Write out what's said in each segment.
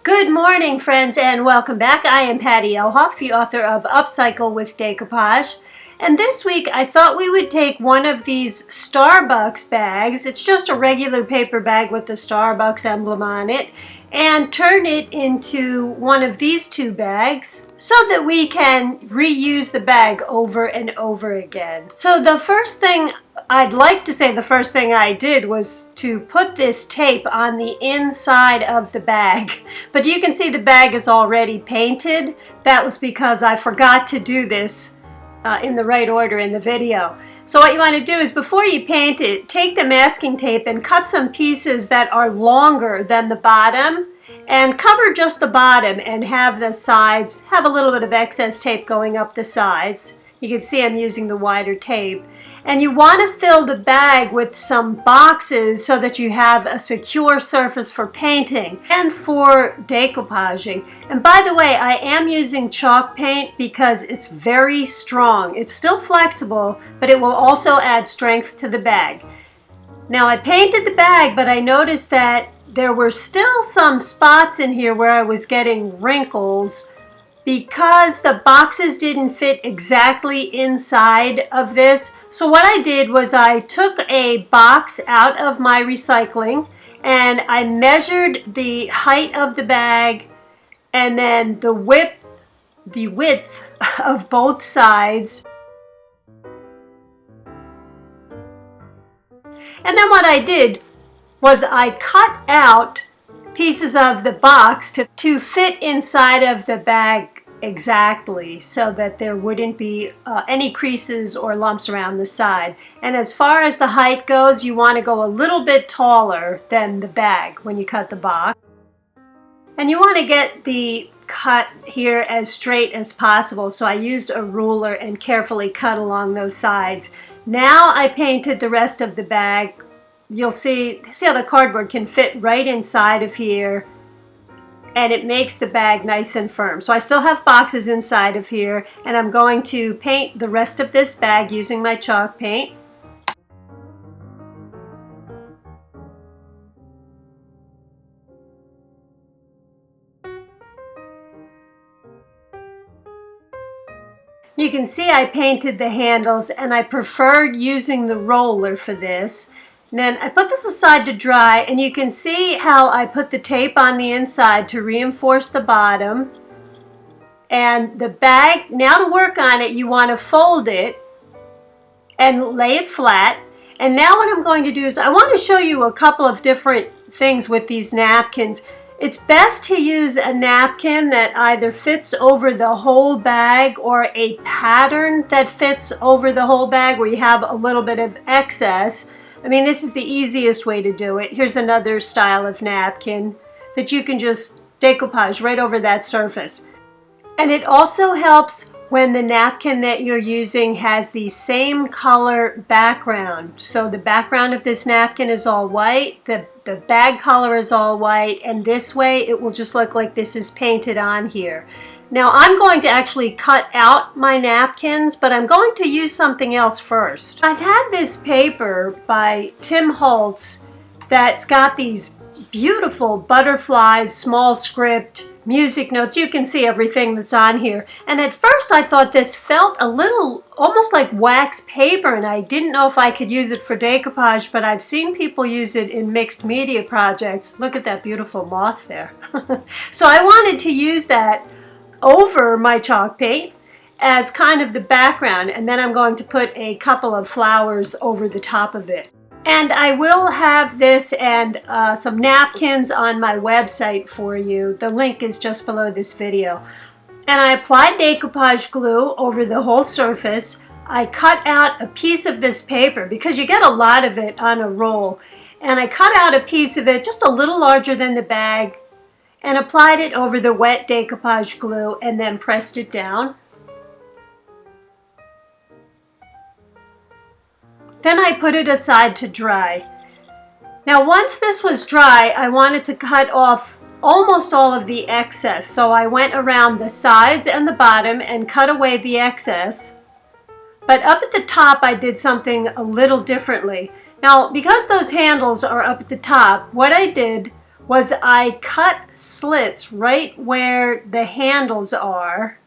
Good morning, friends, and welcome back. I am Patioelf, the author of Upcycle with Decoupage. And this week I thought we would take one of these Starbucks bags, it's just a regular paper bag with the Starbucks emblem on it, and turn it into one of these two bags so that we can reuse the bag over and over again. So the first thing I did was to put this tape on the inside of the bag. But you can see the bag is already painted. That was because I forgot to do this in the right order in the video. So what you want to do is, before you paint it, take the masking tape and cut some pieces that are longer than the bottom and cover just the bottom and have the sides have a little bit of excess tape going up the sides. You can see I'm using the wider tape. And you want to fill the bag with some boxes so that you have a secure surface for painting and for decoupaging. And by the way, I am using chalk paint because it's very strong. It's still flexible, but it will also add strength to the bag. Now, I painted the bag, but I noticed that there were still some spots in here where I was getting wrinkles because the boxes didn't fit exactly inside of this. So what I did was I took a box out of my recycling and I measured the height of the bag and then the width of both sides. And then what I did was I cut out pieces of the box to fit inside of the bag exactly, so that there wouldn't be any creases or lumps around the side. And as far as the height goes, you want to go a little bit taller than the bag when you cut the box. And you want to get the cut here as straight as possible, so I used a ruler and carefully cut along those sides. Now I painted the rest of the bag. You'll see how the cardboard can fit right inside of here, and it makes the bag nice and firm. So I still have boxes inside of here, and I'm going to paint the rest of this bag using my chalk paint. You can see I painted the handles, and I preferred using the roller for this. And then I put this aside to dry, and you can see how I put the tape on the inside to reinforce the bottom. And the bag, now to work on it, you want to fold it and lay it flat. And now what I'm going to do is I want to show you a couple of different things with these napkins. It's best to use a napkin that either fits over the whole bag or a pattern that fits over the whole bag where you have a little bit of excess. I mean, this is the easiest way to do it. Here's another style of napkin that you can just decoupage right over that surface. And it also helps when the napkin that you're using has the same color background. So the background of this napkin is all white, the bag color is all white, and this way it will just look like this is painted on here. Now I'm going to actually cut out my napkins, but I'm going to use something else first. I've had this paper by Tim Holtz that's got these beautiful butterflies, small script, music notes. You can see everything that's on here. And at first I thought this felt a little almost like wax paper, and I didn't know if I could use it for decoupage, but I've seen people use it in mixed media projects. Look at that beautiful moth there. So I wanted to use that over my chalk paint as kind of the background, and then I'm going to put a couple of flowers over the top of it. And I will have this and some napkins on my website for you. The link is just below this video. And I applied decoupage glue over the whole surface. I cut out a piece of this paper because you get a lot of it on a roll. And I cut out a piece of it just a little larger than the bag and applied it over the wet decoupage glue and then pressed it down. Then I put it aside to dry. Now once this was dry, I wanted to cut off almost all of the excess. So I went around the sides and the bottom and cut away the excess. But up at the top I did something a little differently. Now because those handles are up at the top, what I did was I cut slits right where the handles are.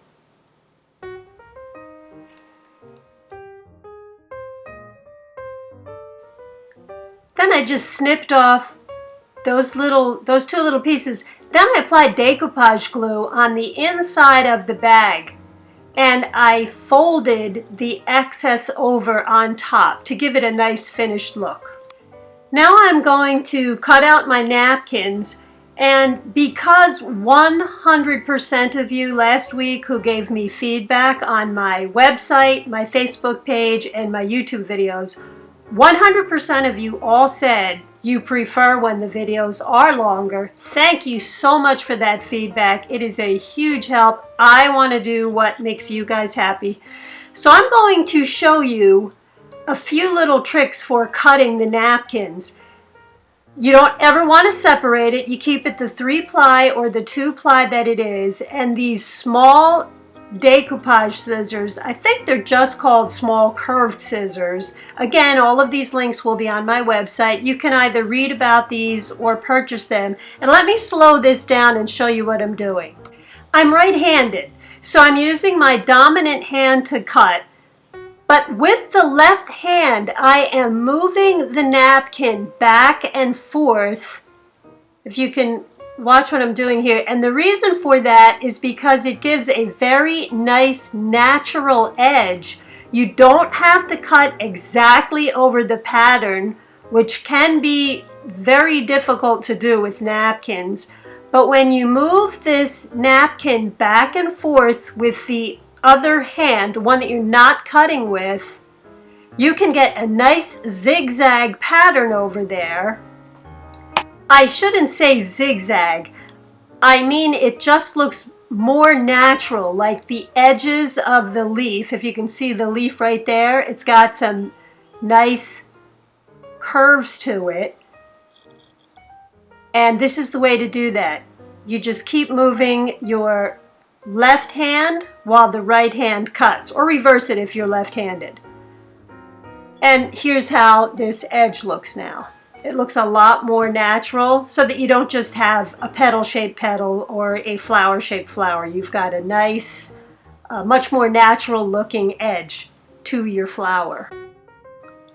Then I just snipped off those two little pieces. Then I applied decoupage glue on the inside of the bag, and I folded the excess over on top to give it a nice finished look. Now I'm going to cut out my napkins, and because 100% of you last week who gave me feedback on my website, my Facebook page, and my YouTube videos, 100% of you all said you prefer when the videos are longer. Thank you so much for that feedback. It is a huge help. I want to do what makes you guys happy. So I'm going to show you a few little tricks for cutting the napkins. You don't ever want to separate it. You keep it the 3-ply or the 2-ply that it is. And these small decoupage scissors, I think they're just called small curved scissors. Again, all of these links will be on my website. You can either read about these or purchase them. And let me slow this down and show you what I'm doing. I'm right-handed, so I'm using my dominant hand to cut. But with the left hand, I am moving the napkin back and forth, if you can watch what I'm doing here. And the reason for that is because it gives a very nice natural edge. You don't have to cut exactly over the pattern, which can be very difficult to do with napkins. But when you move this napkin back and forth with the other hand, the one that you're not cutting with, you can get a nice zigzag pattern over there. I shouldn't say zigzag. I mean, it just looks more natural, like the edges of the leaf. If you can see the leaf right there, it's got some nice curves to it. And this is the way to do that. You just keep moving your left hand while the right hand cuts, or reverse it if you're left-handed. And here's how this edge looks now. It looks a lot more natural, so that you don't just have a petal-shaped petal or a flower-shaped flower. You've got a nice, much more natural looking edge to your flower,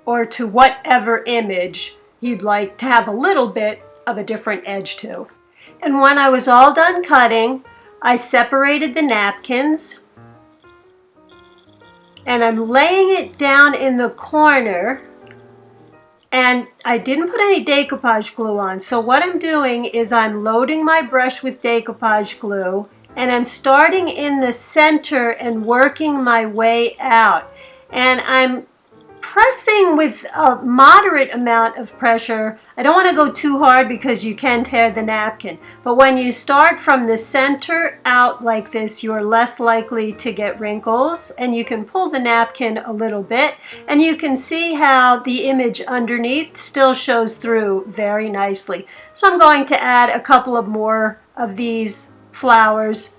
or to whatever image you'd like to have a little bit of a different edge to. And when I was all done cutting, I separated the napkins, and I'm laying it down in the corner, and I didn't put any decoupage glue on. So what I'm doing is I'm loading my brush with decoupage glue, and I'm starting in the center and working my way out. And I'm pressing with a moderate amount of pressure. I don't want to go too hard because you can tear the napkin. But when you start from the center out like this, you're less likely to get wrinkles, and you can pull the napkin a little bit, and you can see how the image underneath still shows through very nicely. So I'm going to add a couple of more of these flowers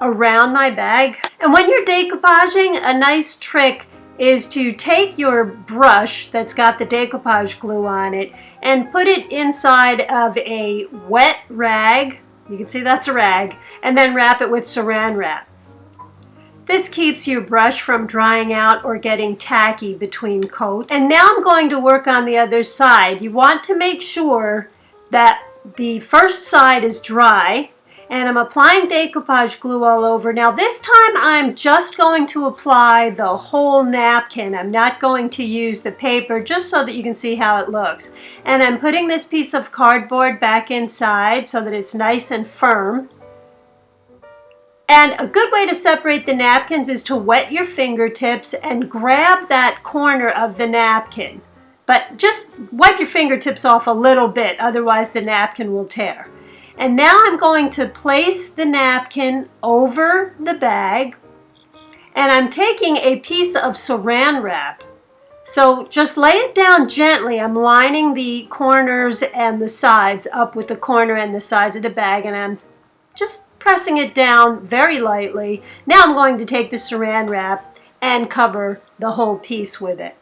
around my bag. And when you're decoupaging, a nice trick is to take your brush that's got the decoupage glue on it and put it inside of a wet rag. You can see that's a rag, and then wrap it with saran wrap. This keeps your brush from drying out or getting tacky between coats. And now I'm going to work on the other side. You want to make sure that the first side is dry, and I'm applying decoupage glue all over. Now this time I'm just going to apply the whole napkin. I'm not going to use the paper, just so that you can see how it looks. And I'm putting this piece of cardboard back inside so that it's nice and firm. And a good way to separate the napkins is to wet your fingertips and grab that corner of the napkin. But just wipe your fingertips off a little bit, otherwise the napkin will tear. And now I'm going to place the napkin over the bag, and I'm taking a piece of saran wrap. So just lay it down gently. I'm lining the corners and the sides up with the corner and the sides of the bag, and I'm just pressing it down very lightly. Now I'm going to take the saran wrap and cover the whole piece with it.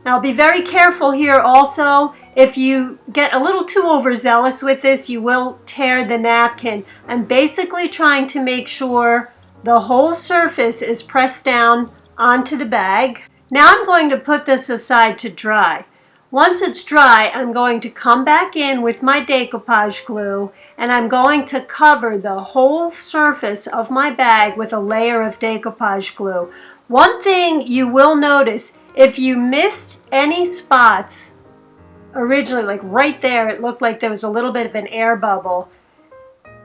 Now be very careful here also. If you get a little too overzealous with this, you will tear the napkin. I'm basically trying to make sure the whole surface is pressed down onto the bag. Now I'm going to put this aside to dry. Once it's dry, I'm going to come back in with my decoupage glue and I'm going to cover the whole surface of my bag with a layer of decoupage glue. One thing you will notice, if you missed any spots originally, like right there, it looked like there was a little bit of an air bubble.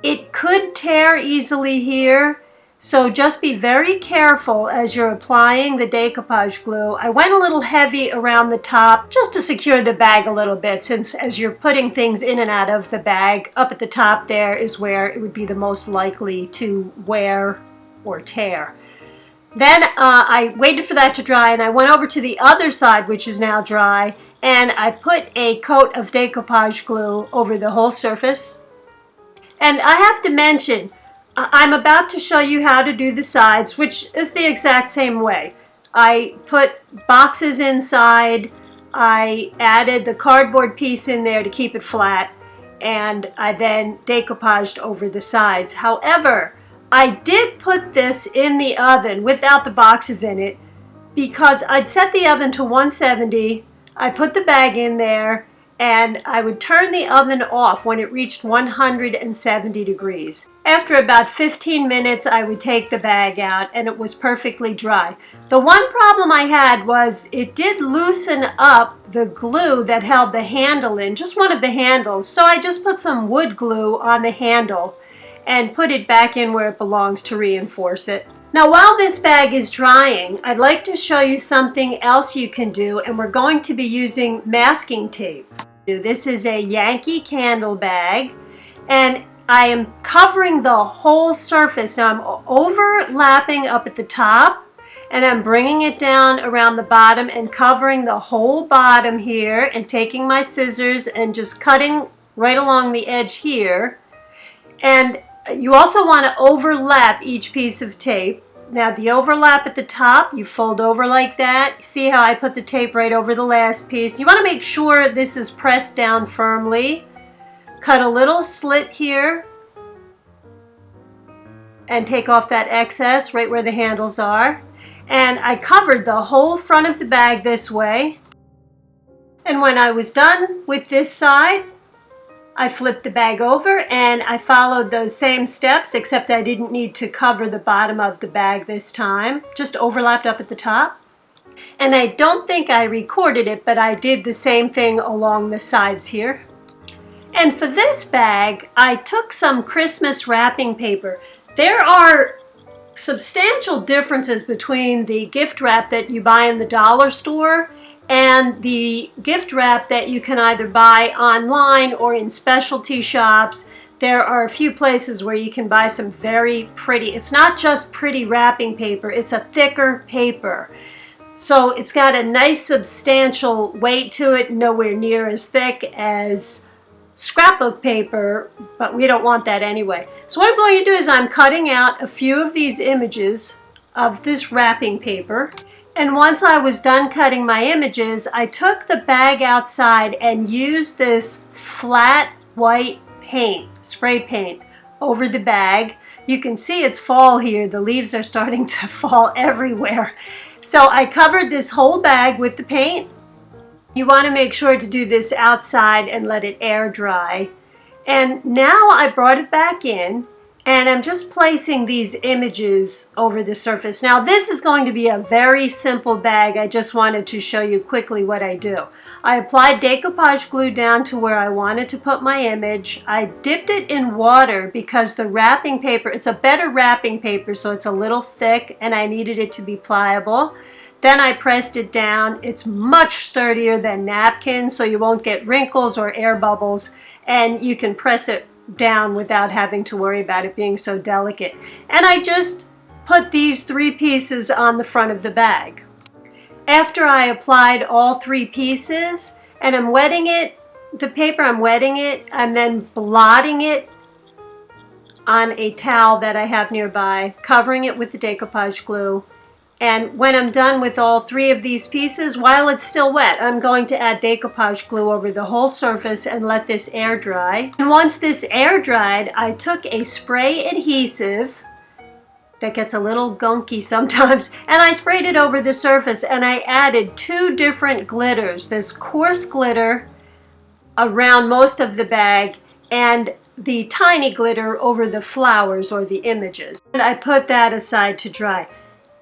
It could tear easily here, so just be very careful as you're applying the decoupage glue. I went a little heavy around the top just to secure the bag a little bit, since as you're putting things in and out of the bag, up at the top there is where it would be the most likely to wear or tear. Then I waited for that to dry and I went over to the other side, which is now dry, and I put a coat of decoupage glue over the whole surface. And I have to mention, I'm about to show you how to do the sides, which is the exact same way. I put boxes inside, I added the cardboard piece in there to keep it flat, and I then decoupaged over the sides. However, I did put this in the oven without the boxes in it because I'd set the oven to 170. I put the bag in there and I would turn the oven off when it reached 170 degrees. After about 15 minutes, I would take the bag out and it was perfectly dry. The one problem I had was it did loosen up the glue that held the handle in, just one of the handles. So I just put some wood glue on the handle and put it back in where it belongs to reinforce it. Now while this bag is drying, I'd like to show you something else you can do, and we're going to be using masking tape. This is a Yankee Candle bag and I am covering the whole surface. Now I'm overlapping up at the top and I'm bringing it down around the bottom and covering the whole bottom here and taking my scissors and just cutting right along the edge here. And you also want to overlap each piece of tape. Now the overlap at the top, you fold over like that. See how I put the tape right over the last piece? You want to make sure this is pressed down firmly. Cut a little slit here and take off that excess right where the handles are. And I covered the whole front of the bag this way. And when I was done with this side, I flipped the bag over and I followed those same steps, except I didn't need to cover the bottom of the bag this time. Just overlapped up at the top. And I don't think I recorded it, but I did the same thing along the sides here. And for this bag, I took some Christmas wrapping paper. There are substantial differences between the gift wrap that you buy in the dollar store and the gift wrap that you can either buy online or in specialty shops. There are a few places where you can buy some very pretty, it's not just pretty wrapping paper, it's a thicker paper. So it's got a nice substantial weight to it, nowhere near as thick as scrapbook paper, but we don't want that anyway. So what I'm going to do is I'm cutting out a few of these images of this wrapping paper. And once I was done cutting my images, I took the bag outside and used this flat white paint, spray paint, over the bag. You can see it's fall here. The leaves are starting to fall everywhere. So I covered this whole bag with the paint. You want to make sure to do this outside and let it air dry. And now I brought it back in and I'm just placing these images over the surface. Now this is going to be a very simple bag. I just wanted to show you quickly what I do. I applied decoupage glue down to where I wanted to put my image. I dipped it in water because the wrapping paper, it's a better wrapping paper, so it's a little thick and I needed it to be pliable. Then I pressed it down. It's much sturdier than napkins, so you won't get wrinkles or air bubbles, and you can press it down without having to worry about it being so delicate. And I just put these three pieces on the front of the bag. After I applied all three pieces, and I'm wetting it, the paper, I'm wetting it, I'm then blotting it on a towel that I have nearby, covering it with the decoupage glue, And when I'm done with all 3 of these pieces, while it's still wet, I'm going to add decoupage glue over the whole surface and let this air dry. And once this air dried, I took a spray adhesive that gets a little gunky sometimes, and I sprayed it over the surface, and I added 2 different glitters. This coarse glitter around most of the bag and the tiny glitter over the flowers or the images. And I put that aside to dry.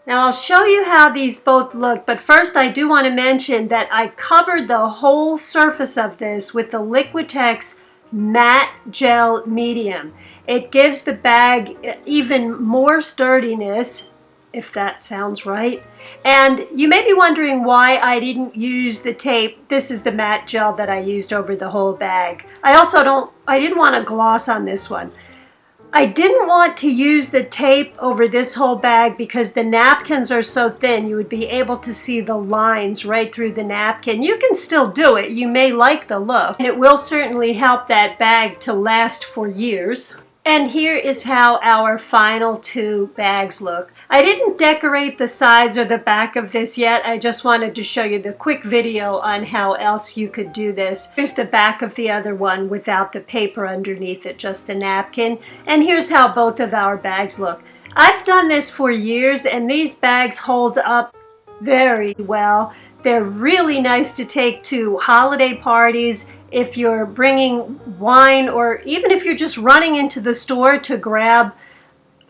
Now I'll show you how these both look, but first I do want to mention that I covered the whole surface of this with the Liquitex matte gel medium. It gives the bag even more sturdiness, if that sounds right. And you may be wondering why I didn't use the tape. This is the matte gel that I used over the whole bag. I didn't want to gloss on this one. I didn't want to use the tape over this whole bag because the napkins are so thin, you would be able to see the lines right through the napkin. You can still do it. You may like the look, and it will certainly help that bag to last for years. And here is how our final 2 bags look. I didn't decorate the sides or the back of this yet. I just wanted to show you the quick video on how else you could do this. Here's the back of the other one without the paper underneath it, just the napkin. And here's how both of our bags look. I've done this for years, and these bags hold up very well. They're really nice to take to holiday parties, if you're bringing wine, or even if you're just running into the store to grab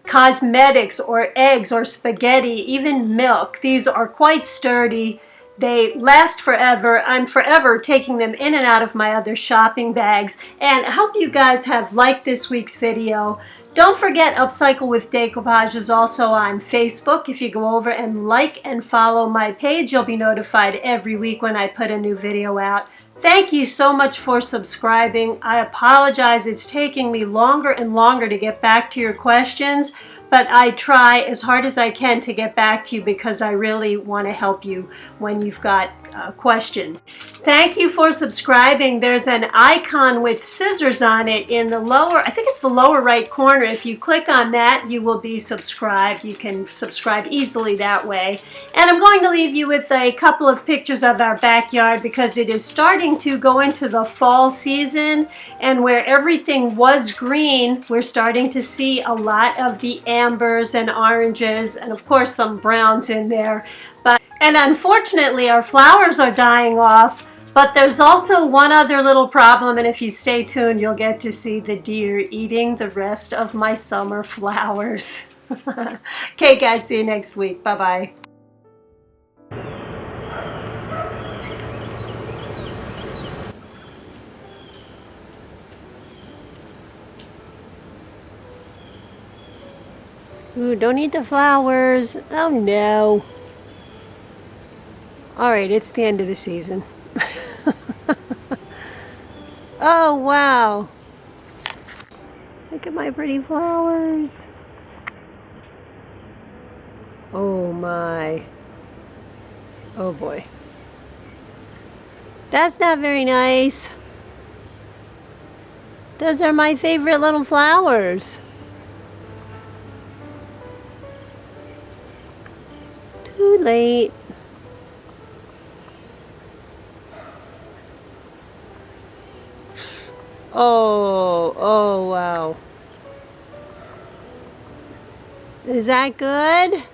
cosmetics or eggs or spaghetti, even milk. These are quite sturdy. They last forever. I'm forever taking them in and out of my other shopping bags. And I hope you guys have liked this week's video. Don't forget, Upcycle with Decoupage is also on Facebook. If you go over and like and follow my page, you'll be notified every week when I put a new video out. Thank you so much for subscribing. I apologize, it's taking me longer and longer to get back to your questions, but I try as hard as I can to get back to you because I really want to help you when you've got questions. Thank you for subscribing. There's an icon with scissors on it in the lower, I think it's the lower right corner. If you click on that, you will be subscribed. You can subscribe easily that way. And I'm going to leave you with a couple of pictures of our backyard because it is starting to go into the fall season, and where everything was green, we're starting to see a lot of the ambers and oranges, and of course some browns in there. And unfortunately our flowers are dying off, but there's also one other little problem, and if you stay tuned you'll get to see the deer eating the rest of my summer flowers. Okay guys, see you next week. Bye-bye. Ooh, don't eat the flowers. Oh no. Alright, it's the end of the season. Oh wow. Look at my pretty flowers. Oh my. Oh boy. That's not very nice. Those are my favorite little flowers. Too late. Oh wow. Is that good?